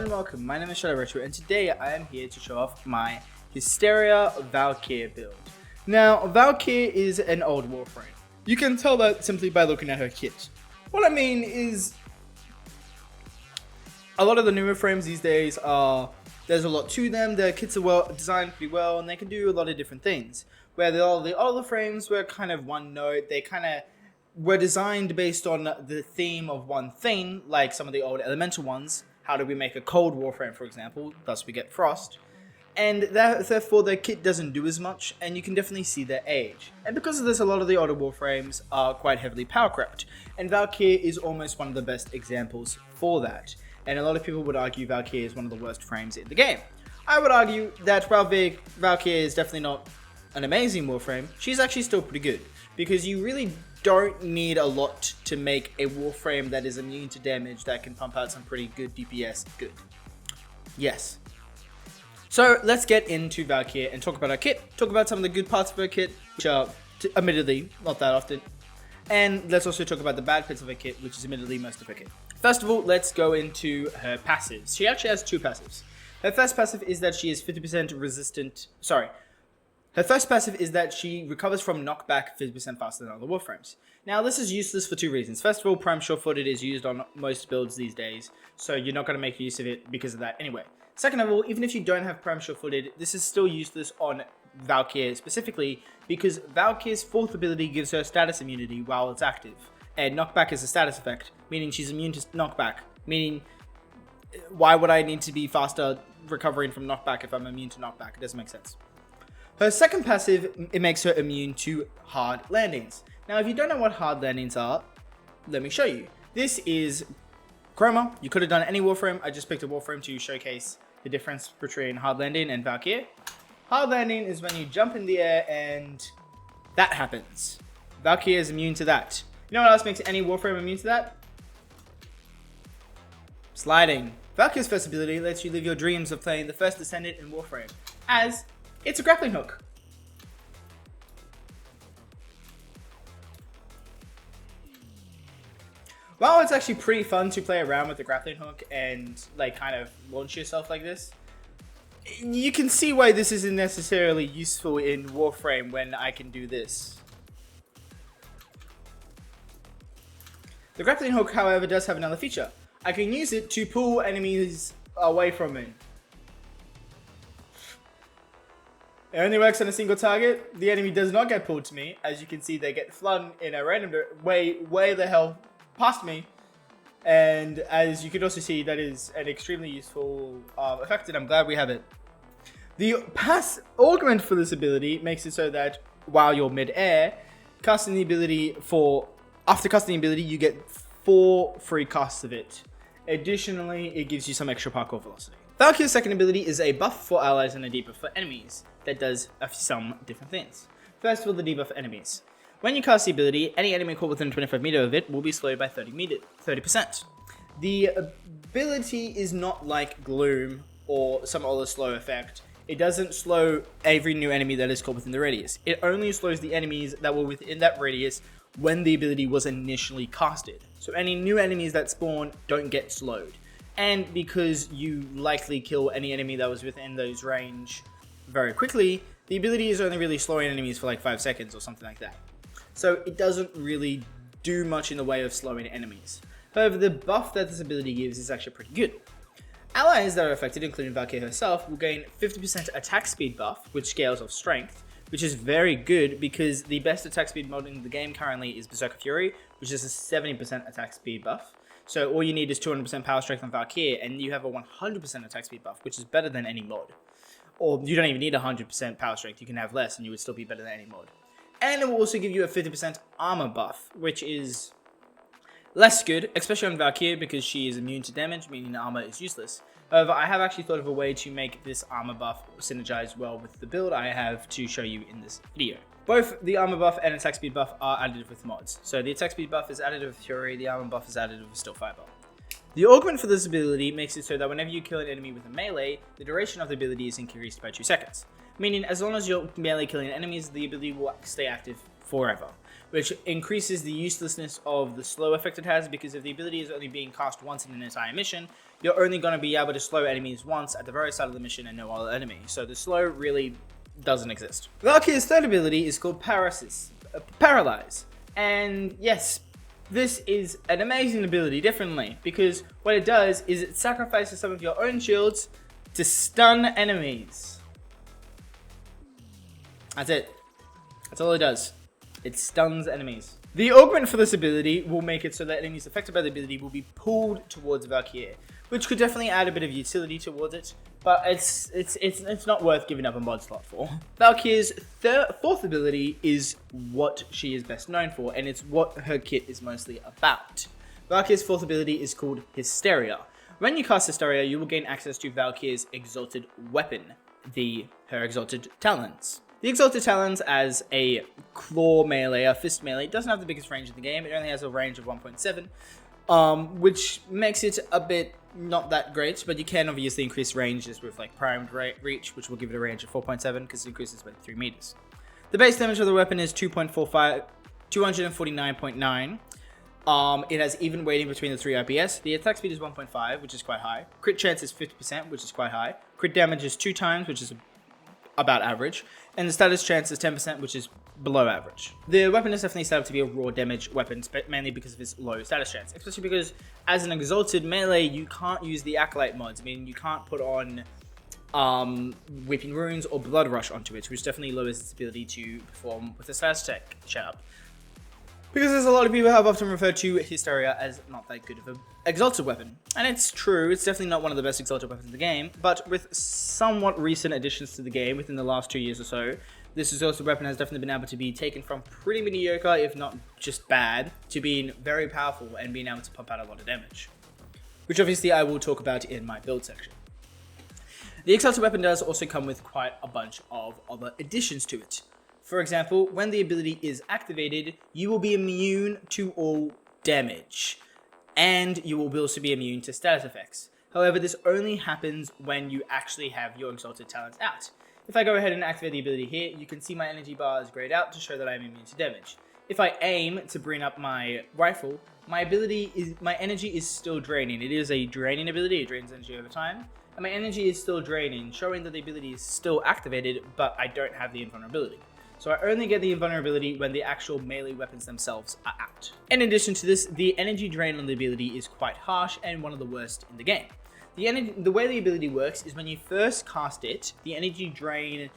Welcome, my name is Retro, and today I am here to show off my Hysteria Valkyr build. Now, Valkyr is an old Warframe. You can tell that simply by looking at her kit. What I mean is, a lot of the newer frames these days there's a lot to them. Their kits are designed pretty well, and they can do a lot of different things. Where the older frames were kind of one note, they kind of were designed based on the theme of one thing, like some of the old elemental ones. How do we make a cold Warframe, for example? Thus we get Frost. And therefore their kit doesn't do as much, and you can definitely see their age. And because of this, a lot of the older Warframes are quite heavily power crept. And Valkyr is almost one of the best examples for that. And a lot of people would argue Valkyr is one of the worst frames in the game. I would argue that while Valkyr is definitely not an amazing Warframe, she's actually still pretty good. Because you really don't need a lot to make a Warframe that is immune to damage that can pump out some pretty good DPS good. Yes. So let's get into Valkyr and talk about her kit, talk about some of the good parts of her kit, which are admittedly not that often, and let's also talk about the bad bits of her kit, which is admittedly most of her kit. First of all, let's go into her passives. She actually has two passives. Her first passive is that she is 50% resistant, Her first passive is that she recovers from knockback 50% faster than other Warframes. Now, this is useless for two reasons. First of all, Prime Sure-Footed is used on most builds these days, so you're not going to make use of it because of that anyway. Second of all, even if you don't have Prime Sure-Footed, this is still useless on Valkyr specifically, because Valkyr's fourth ability gives her status immunity while it's active. And knockback is a status effect, meaning she's immune to knockback, meaning why would I need to be faster recovering from knockback if I'm immune to knockback? It doesn't make sense. Her second passive, it makes her immune to hard landings. Now, if you don't know what hard landings are, let me show you. This is Chroma. You could have done any Warframe. I just picked a Warframe to showcase the difference between hard landing and Valkyr. Hard landing is when you jump in the air and that happens. Valkyr is immune to that. You know what else makes any Warframe immune to that? Sliding. Valkyr's first ability lets you live your dreams of playing the first Descendant in Warframe, as it's a grappling hook. While it's actually pretty fun to play around with the grappling hook and like kind of launch yourself like this, you can see why this isn't necessarily useful in Warframe when I can do this. The grappling hook, however, does have another feature. I can use it to pull enemies away from me. It only works on a single target. The enemy does not get pulled to me. As you can see, they get flung in a random way the hell past me. And as you can also see, that is an extremely useful effect, and I'm glad we have it. The pass augment for this ability makes it so that while you're mid-air, after casting the ability, you get 4 free casts of it. Additionally, it gives you some extra parkour velocity. Valkyr's second ability is a buff for allies and a debuff for enemies that does some different things. First of all, the debuff for enemies. When you cast the ability, any enemy caught within 25 meters of it will be slowed by 30%. The ability is not like Gloom or some other slow effect. It doesn't slow every new enemy that is caught within the radius. It only slows the enemies that were within that radius when the ability was initially casted. So any new enemies that spawn don't get slowed. And because you likely kill any enemy that was within those range very quickly, the ability is only really slowing enemies for like 5 seconds or something like that. So it doesn't really do much in the way of slowing enemies. However, the buff that this ability gives is actually pretty good. Allies that are affected, including Valkyr herself, will gain 50% attack speed buff, which scales off strength, which is very good because the best attack speed mod in the game currently is Berserker Fury, which is a 70% attack speed buff. So all you need is 200% power strength on Valkyr, and you have a 100% attack speed buff, which is better than any mod. Or you don't even need 100% power strength, you can have less and you would still be better than any mod. And it will also give you a 50% armor buff, which is less good, especially on Valkyr because she is immune to damage, meaning armor is useless. However, I have actually thought of a way to make this armor buff synergize well with the build I have to show you in this video. Both the armor buff and attack speed buff are added with mods. So the attack speed buff is added with Fury, the armor buff is added with Still Fiber. The augment for this ability makes it so that whenever you kill an enemy with a melee, the duration of the ability is increased by 2 seconds. Meaning, as long as you're melee killing enemies, the ability will stay active forever, which increases the uselessness of the slow effect it has, because if the ability is only being cast once in an entire mission, you're only going to be able to slow enemies once at the very start of the mission and no other enemy. So the slow really doesn't exist. Valkyr's third ability is called Paralyze. And yes, this is an amazing ability, definitely, because what it does is it sacrifices some of your own shields to stun enemies. That's it. That's all it does. It stuns enemies. The augment for this ability will make it so that enemies affected by the ability will be pulled towards Valkyr, which could definitely add a bit of utility towards it, but it's not worth giving up a mod slot for. Valkyr's fourth ability is what she is best known for, and it's what her kit is mostly about. Valkyr's fourth ability is called Hysteria. When you cast Hysteria, you will gain access to Valkyr's exalted weapon, her exalted talons. The Exalted Talons, as a claw melee, a fist melee, doesn't have the biggest range in the game. It only has a range of 1.7, which makes it a bit not that great, but you can obviously increase ranges with like primed reach, which will give it a range of 4.7 because it increases by 3 meters. The base damage of the weapon is 249.9. It has even weighting between the 3 IPS. The attack speed is 1.5, which is quite high. Crit chance is 50%, which is quite high. Crit damage is 2 times, which is about average, and the status chance is 10%, which is below average. The weapon is definitely set up to be a raw damage weapon, mainly because of its low status chance, especially because as an exalted melee, you can't use the Acolyte mods. I mean, you can't put on Weeping Runes or Blood Rush onto it, which definitely lowers its ability to perform with a status tech setup. Because there's a lot of people have often referred to Hysteria as not that good of an exalted weapon. And it's true, it's definitely not one of the best exalted weapons in the game, but with somewhat recent additions to the game within the last 2 years or so, this exalted weapon has definitely been able to be taken from pretty mediocre, if not just bad, to being very powerful and being able to pump out a lot of damage. Which obviously I will talk about in my build section. The exalted weapon does also come with quite a bunch of other additions to it. For example, when the ability is activated, you will be immune to all damage, and you will also be immune to status effects. However, this only happens when you actually have your Exalted Talents out. If I go ahead and activate the ability here, you can see my energy bar is grayed out to show that I'm immune to damage. If I aim to bring up my rifle, my energy is still draining. It is a draining ability, it drains energy over time, and my energy is still draining, showing that the ability is still activated, but I don't have the invulnerability. So I only get the invulnerability when the actual melee weapons themselves are out. In addition to this, the energy drain on the ability is quite harsh and one of the worst in the game. The way the ability works is when you first cast it, the energy drain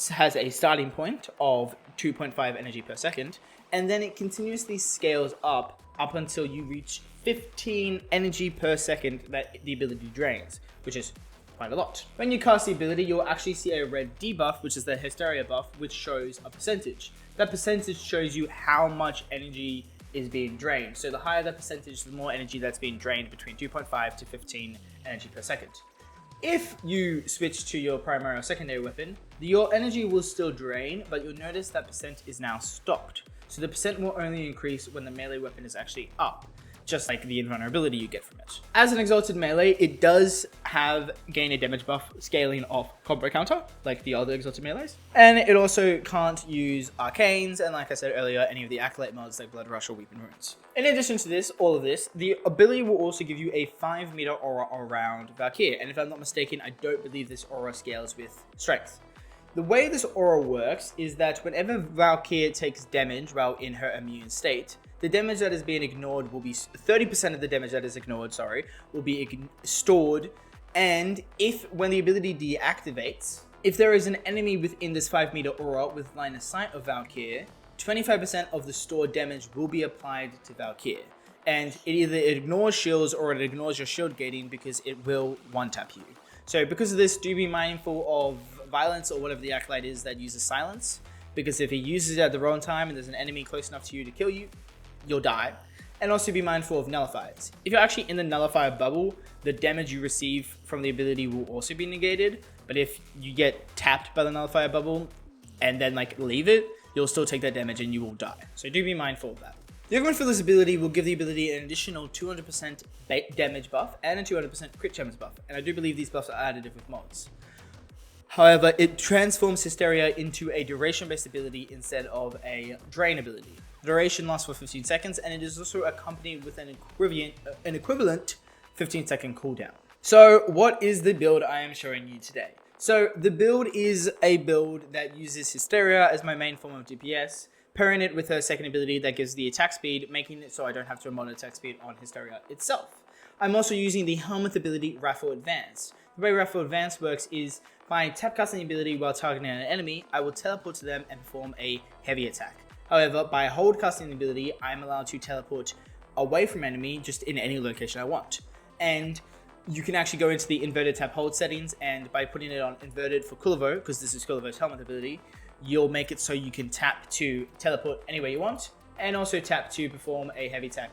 has a starting point of 2.5 energy per second, and then it continuously scales up until you reach 15 energy per second that the ability drains, which is quite a lot. When you cast the ability, you'll actually see a red debuff, which is the Hysteria buff, which shows a percentage. That percentage shows you how much energy is being drained. So the higher the percentage, the more energy that's being drained, between 2.5 to 15 energy per second. If you switch to your primary or secondary weapon, your energy will still drain, but you'll notice that percent is now stopped. So the percent will only increase when the melee weapon is actually up, just like the invulnerability you get from it. As an exalted melee, it does have gain a damage buff scaling off combo counter, like the other exalted melees. And it also can't use arcanes, and like I said earlier, any of the Acolyte mods like Blood Rush or Weeping Runes. In addition to this, all of this, the ability will also give you a 5 meter aura around Valkyr, and if I'm not mistaken, I don't believe this aura scales with strength. The way this aura works is that whenever Valkyr takes damage while in her immune state, the damage that is being ignored will be 30% of the damage that is ignored, will be stored. And when the ability deactivates, if there is an enemy within this 5 meter aura with line of sight of Valkyr, 25% of the stored damage will be applied to Valkyr. And it either ignores shields or it ignores your shield gating because it will one-tap you. So because of this, do be mindful of violence or whatever the Acolyte is that uses silence. Because if he uses it at the wrong time and there's an enemy close enough to you to kill you, you'll die. And also be mindful of nullifiers. If you're actually in the nullifier bubble, the damage you receive from the ability will also be negated. But if you get tapped by the nullifier bubble and then like leave it, you'll still take that damage and you will die. So do be mindful of that. The augment for this ability will give the ability an additional 200% damage buff and a 200% crit chance buff. And I do believe these buffs are additive with mods. However, it transforms Hysteria into a duration-based ability instead of a drain ability. The duration lasts for 15 seconds, and it is also accompanied with an equivalent 15-second cooldown. So, what is the build I am showing you today? So, the build is a build that uses Hysteria as my main form of DPS, pairing it with her second ability that gives the attack speed, making it so I don't have to mod attack speed on Hysteria itself. I'm also using the Helminth ability Raffle Advance. The way Raffle Advance works is by tap casting the ability while targeting an enemy, I will teleport to them and perform a heavy attack. However, by hold casting the ability, I'm allowed to teleport away from enemy just in any location I want. And you can actually go into the inverted tap hold settings, and by putting it on inverted for Kulavo, because this is Kulavo's Helminth ability, you'll make it so you can tap to teleport anywhere you want, and also tap to perform a heavy attack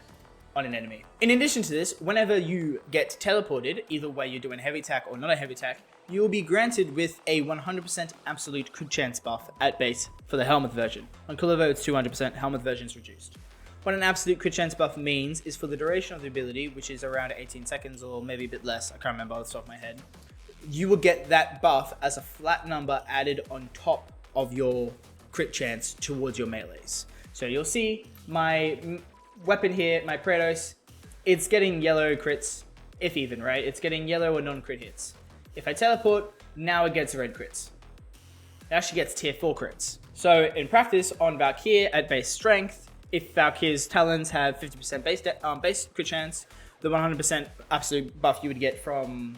on an enemy. In addition to this, whenever you get teleported, either way you're doing a heavy attack or not a heavy attack, you will be granted with a 100% absolute crit chance buff at base for the Helminth version. On Kulavo it's 200%, Helminth version is reduced. What an absolute crit chance buff means is for the duration of the ability, which is around 18 seconds or maybe a bit less, I can't remember off the top of my head, you will get that buff as a flat number added on top of your crit chance towards your melees. So you'll see my weapon here, my Kratos, it's getting yellow crits, if even, right? It's getting yellow or non-crit hits. If I teleport, now it gets red crits. It actually gets tier 4 crits. So in practice, on Valkyr at base strength, if Valkyr's talons have 50% base crit chance, the 100% absolute buff you would get from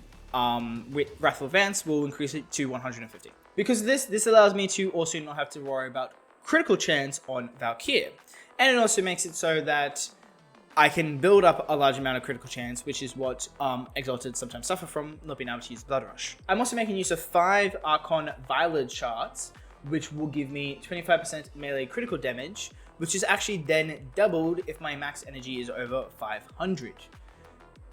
with Raffle Advance will increase it to 150. Because of this allows me to also not have to worry about critical chance on Valkyr. And it also makes it so that I can build up a large amount of critical chance, which is what Exalted sometimes suffer from, not being able to use Blood Rush. I'm also making use of 5 Archon Shards, which will give me 25% melee critical damage, which is actually then doubled if my max energy is over 500.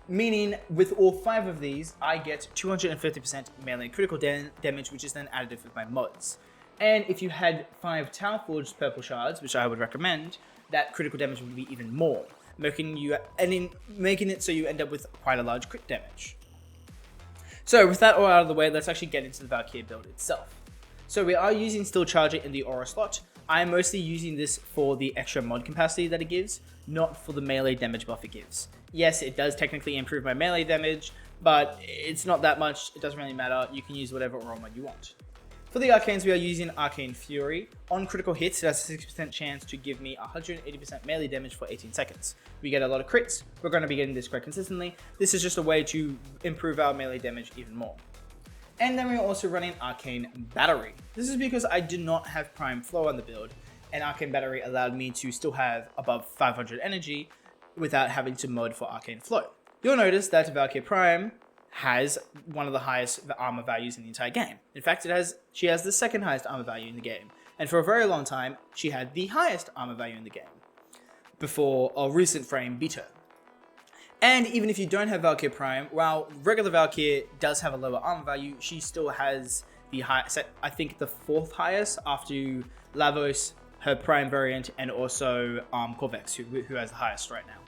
Meaning, with all 5 of these, I get 250% melee critical damage, which is then additive with my mods. And if you had 5 Towerforged Purple Shards, which I would recommend, that critical damage would be even more, making it so you end up with quite a large crit damage. So with that all out of the way, let's actually get into the Valkyr build itself. So we are using Steel Charger in the Aura slot. I'm mostly using this for the extra mod capacity that it gives, not for the melee damage buff it gives. Yes, it does technically improve my melee damage, but it's not that much, it doesn't really matter, you can use whatever Aura mod you want. For the Arcanes, we are using Arcane Fury. On critical hits, it has a 60% chance to give me 180% melee damage for 18 seconds. We get a lot of crits, we're going to be getting this quite consistently. This is just a way to improve our melee damage even more. And then we're also running Arcane Battery. This is because I did not have Prime Flow on the build, and Arcane Battery allowed me to still have above 500 energy without having to mod for Arcane Flow. You'll notice that Valkyr Prime has one of the highest armor values in the entire game. In fact, she has the second highest armor value in the game. And for a very long time, she had the highest armor value in the game before a recent frame beat her. And even if you don't have Valkyr Prime, while regular Valkyr does have a lower armor value, she still has the highest, I think the 4th highest after Lavos, her Prime variant, and also Corvex, who has the highest right now.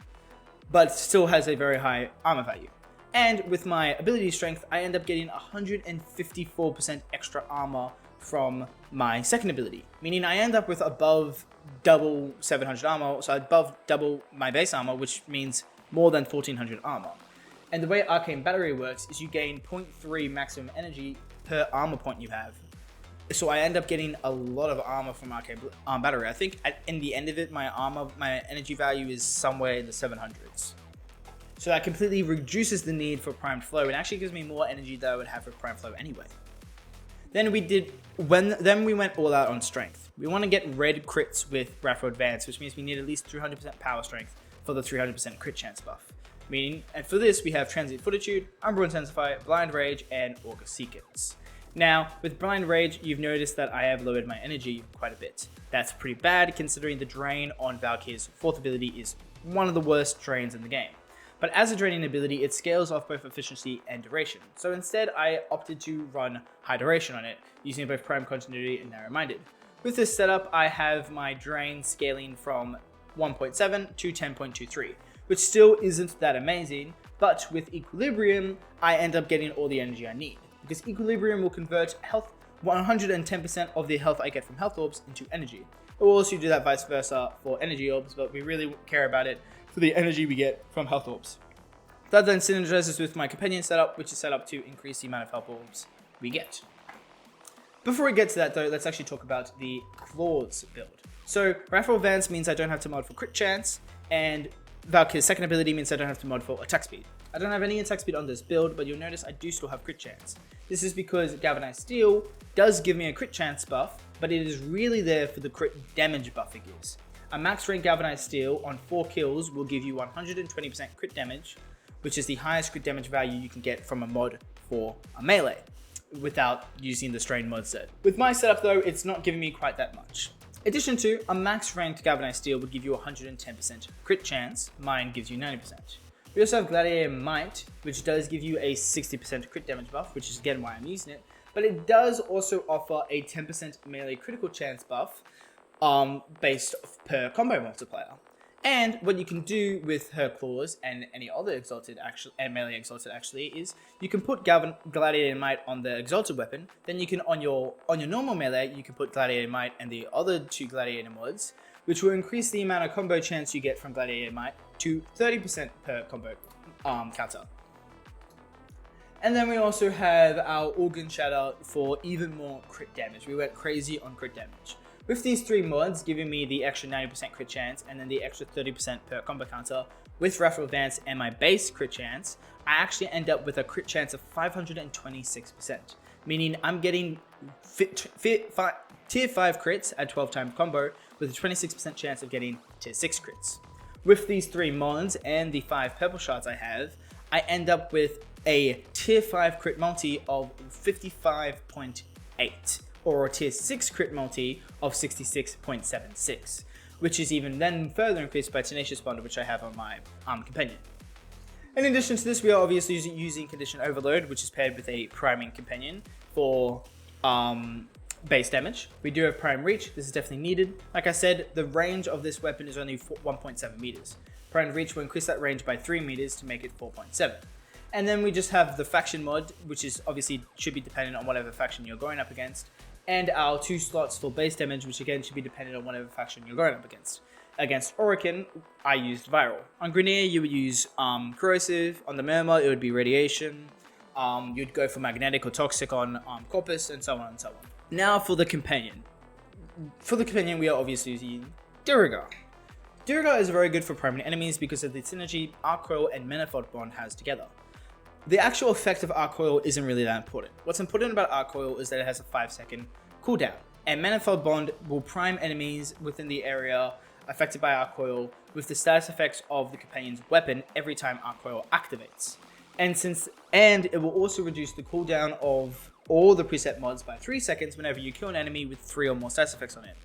But still has a very high armor value. And with my ability strength, I end up getting 154% extra armor from my second ability, meaning I end up with above double 700 armor, so above double my base armor, which means more than 1400 armor. And the way Arcane Battery works is you gain 0.3 maximum energy per armor point you have. So I end up getting a lot of armor from Arcane Battery. I think in the end of it, my energy value is somewhere in the 700s. So that completely reduces the need for Primed Flow and actually gives me more energy than I would have for Primed Flow anyway. Then we went all out on strength. We want to get red crits with Raffle Advance, which means we need at least 300% power strength for the 300% crit chance buff. And for this we have Transient Fortitude, Umbral Intensify, Blind Rage, and Augur Seekers. Now, with Blind Rage, you've noticed that I have lowered my energy quite a bit. That's pretty bad considering the drain on Valkyr's 4th ability is one of the worst drains in the game. But as a draining ability, it scales off both efficiency and duration. So instead, I opted to run high duration on it, using both prime continuity and narrow-minded. With this setup, I have my drain scaling from 1.7 to 10.23, which still isn't that amazing, but with Equilibrium, I end up getting all the energy I need, because Equilibrium will convert health 110% of the health I get from health orbs into energy. It will also do that vice versa for energy orbs, but we really care about it for the energy we get from health orbs. That then synergizes with my companion setup, which is set up to increase the amount of health orbs we get. Before we get to that though, let's actually talk about the Claws build. So Rifle Advance means I don't have to mod for crit chance, and Valkyr's second ability means I don't have to mod for attack speed. I don't have any attack speed on this build, but you'll notice I do still have crit chance. This is because Galvanized Steel does give me a crit chance buff, but it is really there for the crit damage buff it gives. A max rank Galvanized Steel on 4 kills will give you 120% crit damage, which is the highest crit damage value you can get from a mod for a melee, without using the Strain mod set. With my setup though, it's not giving me quite that much. In addition to, a max ranked Galvanized Steel would give you 110% crit chance, mine gives you 90%. We also have Gladiator Might, which does give you a 60% crit damage buff, which is again why I'm using it, but it does also offer a 10% melee critical chance buff based per combo multiplier. And what you can do with her claws and any other exalted and melee exalted actually is you can put Gladiator Might on the exalted weapon, then you can on your normal melee you can put Gladiator Might and the other 2 Gladiator mods, which will increase the amount of combo chance you get from Gladiator Might to 30% per combo counter. And then we also have our Organ Shatter for even more crit damage. We went crazy on crit damage. With these 3 mods giving me the extra 90% crit chance and then the extra 30% per combo counter, with Rifle Advance and my base crit chance, I actually end up with a crit chance of 526%, meaning I'm getting tier 5 crits at 12 time combo with a 26% chance of getting tier 6 crits. With these 3 mods and the 5 purple shards I have, I end up with a tier 5 crit multi of 55.8. or a tier 6 crit multi of 66.76, which is even then further increased by Tenacious Bond, which I have on my companion. In addition to this, we are obviously using Condition Overload, which is paired with a priming companion for base damage. We do have Prime Reach, this is definitely needed. Like I said, the range of this weapon is only 1.7 meters. Prime Reach will increase that range by 3 meters to make it 4.7. And then we just have the faction mod, which is obviously should be dependent on whatever faction you're going up against. And our 2 slots for base damage, which again should be dependent on whatever faction you're going up against. Against Orokin, I used Viral. On Grineer, you would use Corrosive. On the Murmur, it would be Radiation. You'd go for Magnetic or Toxic on Corpus, and so on and so on. Now for the Companion. For the Companion, we are obviously using Dirigar. Dirigar is very good for primary enemies because of the synergy Arc Coil and Manifold Bond has together. The actual effect of Arc Coil isn't really that important. What's important about Arc Coil is that it has a 5-second cooldown, and Manifold Bond will prime enemies within the area affected by Arc Coil with the status effects of the companion's weapon every time Arc Coil activates. And it will also reduce the cooldown of all the preset mods by 3 seconds whenever you kill an enemy with 3 or more status effects on it.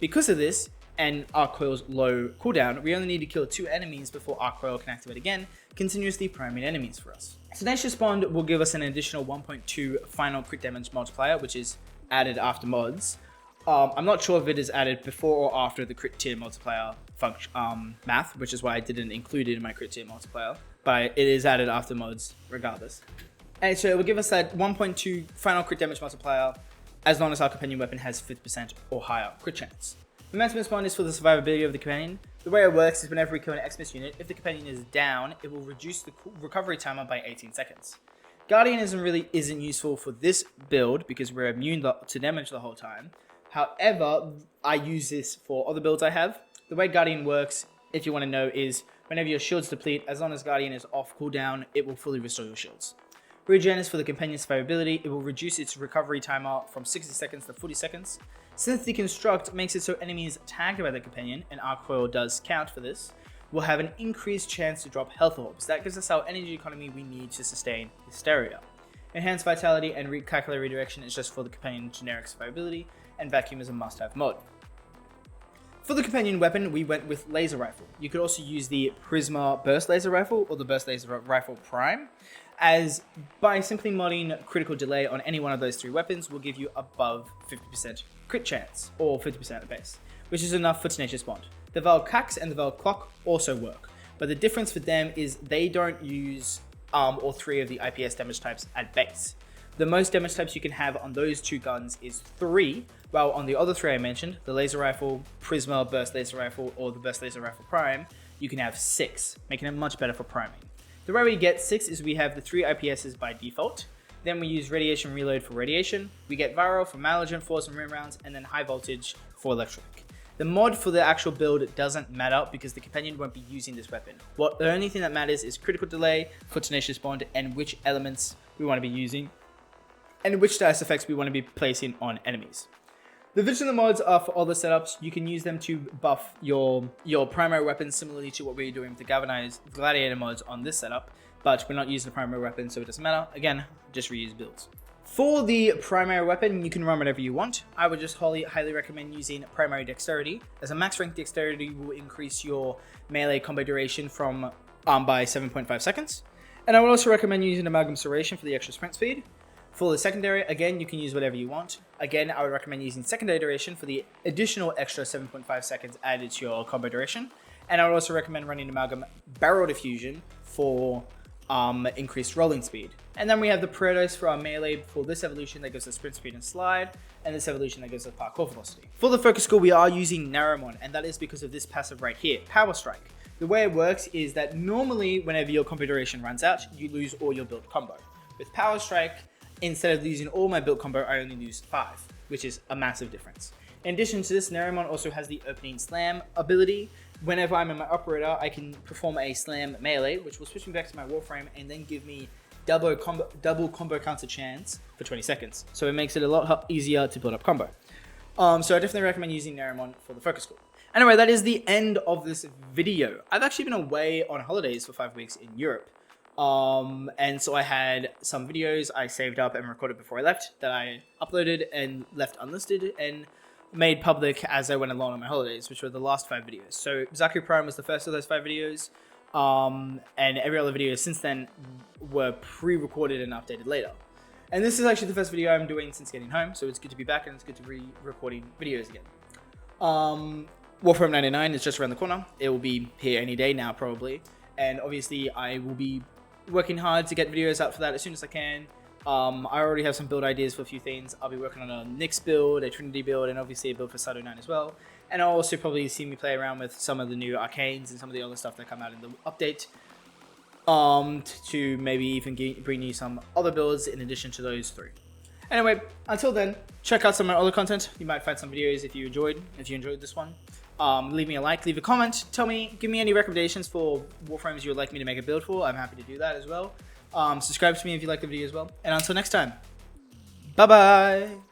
Because of this, and Arc Coil's low cooldown, we only need to kill 2 enemies before Arc Coil can activate again, continuously priming enemies for us. Tenacious Bond will give us an additional 1.2 final crit damage multiplier, which is added after mods. I'm not sure if it is added before or after the crit tier multiplier math, which is why I didn't include it in my crit tier multiplier, but it is added after mods regardless. And so it will give us that 1.2 final crit damage multiplier as long as our companion weapon has 50% or higher crit chance. Momentum Bond is for the survivability of the companion. The way it works is whenever we kill an Xmas unit, if the companion is down, it will reduce the recovery timer by 18 seconds. Guardianism really isn't useful for this build because we're immune to damage the whole time. However, I use this for other builds I have. The way Guardian works, if you want to know, is whenever your shields deplete, as long as Guardian is off cooldown, it will fully restore your shields. Regen is for the companion's survivability. It will reduce its recovery timer from 60 seconds to 40 seconds. Since the construct makes it so enemies tagged by the companion, and Arc Coil does count for this, will have an increased chance to drop health orbs. That gives us our energy economy we need to sustain Hysteria. Enhanced Vitality and Calculated Redirection is just for the companion generic survivability, and Vacuum is a must-have mod. For the companion weapon, we went with laser rifle. You could also use the Prisma burst laser rifle or the burst laser rifle prime, as by simply modding critical delay on any one of those 3 weapons will give you above 50% crit chance, or 50% at base, which is enough for Tenacious Bond. The Valkyr and the Valkyr also work, but the difference for them is they don't use all 3 of the IPS damage types at base. The most damage types you can have on those 2 guns is 3, while on the other 3 I mentioned, the laser rifle, Prisma burst laser rifle, or the burst laser rifle prime, you can have 6, making it much better for priming. The way we get 6 is we have the 3 IPSs by default, then we use radiation reload for radiation, we get viral for Malagent, force and rim rounds, and then high voltage for electric. The mod for the actual build doesn't matter because the companion won't be using this weapon. The only thing that matters is critical delay for Tenacious Bond and which elements we want to be using and which dice effects we want to be placing on enemies. The vigilant mods are for all the setups. You can use them to buff your primary weapons similarly to what we're doing with the galvanized gladiator mods on this setup, but we're not using the primary weapon, so it doesn't matter. Again, just reuse builds. For the primary weapon, you can run whatever you want. I would just highly recommend using primary dexterity, as a max rank dexterity will increase your melee combo duration from by 7.5 seconds. And I would also recommend using Amalgam Serration for the extra sprint speed. For the secondary, again, you can use whatever you want. Again, I would recommend using secondary duration for the additional extra 7.5 seconds added to your combo duration. And I would also recommend running Amalgam Barrel Diffusion for increased rolling speed. And then we have the Protos for our melee for this evolution that gives us sprint speed and slide, and this evolution that gives us parkour velocity. For the focus skill, we are using Naramon, and that is because of this passive right here, Power Strike. The way it works is that normally whenever your combo duration runs out, you lose all your build combo. With Power Strike, instead of losing all my build combo, I only lose 5, which is a massive difference. In addition to this, Naramon also has the opening slam ability. Whenever I'm in my operator, I can perform a slam melee, which will switch me back to my Warframe and then give me double combo counter chance for 20 seconds. So it makes it a lot easier to build up combo. So I definitely recommend using Naramon for the focus skill. Anyway, that is the end of this video. I've actually been away on holidays for 5 weeks in Europe. And so I had some videos I saved up and recorded before I left that I uploaded and left unlisted and made public as I went along on my holidays, which were the last 5 videos. So Valkyr Prime was the first of those 5 videos, and every other video since then were pre-recorded and updated later. And this is actually the first video I'm doing since getting home, so it's good to be back and it's good to be recording videos again. Warframe 99 is just around the corner. It will be here any day now, probably. And obviously I will be working hard to get videos out for that as soon as I can. I already have some build ideas for a few things. I'll be working on a Nyx build, a Trinity build, and obviously a build for Sato 9 as well. And I'll also probably see me play around with some of the new arcanes and some of the other stuff that come out in the update. To maybe even bring you some other builds in addition to those 3. Anyway, until then, check out some of my other content. You might find some videos if you enjoyed this one. Leave me a like, leave a comment, give me any recommendations for Warframes you would like me to make a build for. I'm happy to do that as well. Subscribe to me if you like the video as well. And until next time, bye bye!